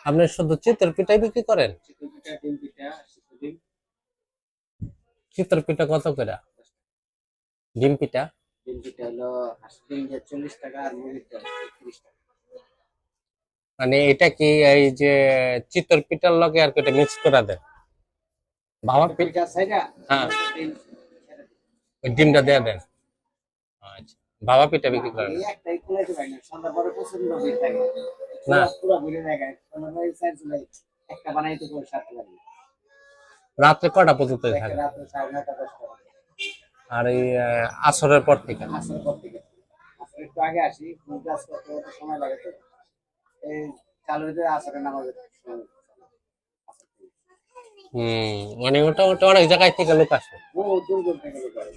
আপনি শুধু চিতল পিঠাই বিক্রি করেন? চিতল পিঠা, ডিম পিঠা, সিদ্ধ ডিম। চিতল পিঠা কত করে? ডিম পিঠা? ডিম পিঠা হলো হাঁসের ডিম দিয়ে 40 টাকা, আর মুরগির ডিম 30 টাকা। মানে এটা কি এই যে চিতল পিঠার লগে আর কি এটা মিক্স করে দেন? ভাপা চিতল পিঠা? পিঠা ছাইড়া হ্যাঁ, ডিম ছেড়ে দিই। ওই ডিমটা দিয়ে দেন। আচ্ছা, ভাপা পিঠা না, বিক্রি করেন এই না? একটাই কুলাইতে পারি না, সন্ধ্যার পরে প্রচন্ড ভিড় থাকে। না, পুরা পুরা ভিড়ে থাকে, সন্ধ্যার পরে চার চুলাই একটা বানাইতে করে সারতে পারি না। রাত্রে কটা পর্যন্ত একটা থাকে? রাত্রে 9:30 10টা বাজে। আর এই আসরের পর থেকে? আসরের পর থেকে। আসরে একটু আগে আসি, ফুল কাজ করতে করতে সময় লাগে তো। এই চালু হইতে আসরের নামাজের সময়। মানে মোটামুটি অনেক জায়গায় থেকে লোক আসে। ও দূর দূর থেকে লোক আসে।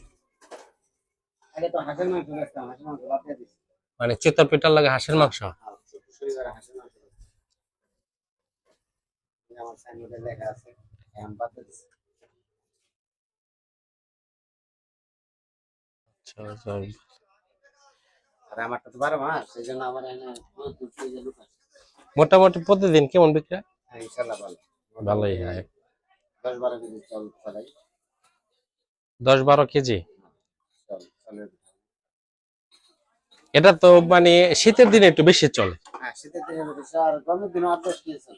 আগে তো হাঁসের মাংস বেচতাম, হাঁসের মাংস বাদ দিয়ে দিছি। মানে চিতল পিঠার লাগে হাঁসের মাংস? আর শনিবারে হাঁসের মাংস বেচতাম। আমার সাইনবোর্ডে লেখা আছে, এখন বাদ দিয়ে দিছি। আচ্ছা, আচ্ছা। আর আমারটা তো 12 মাস, সেই জন্য আমার এখানে দূর দূর থেকে লোক আসে। মোটামুটি প্রতিদিন কেমন বিক্রি হয়? হ্যাঁ, ইনশাল্লাহ ভালো। ভালোই মোটামুটি হয়। 10-12 কেজি চাল ফেলাই। 10-12 কেজি? চালের। এটা তো মানে শীতের দিনে একটু বেশি চলে। হ্যাঁ, শীতের দিনে বেশি, আর গরমের দিনে 8-10 কেজি চাল।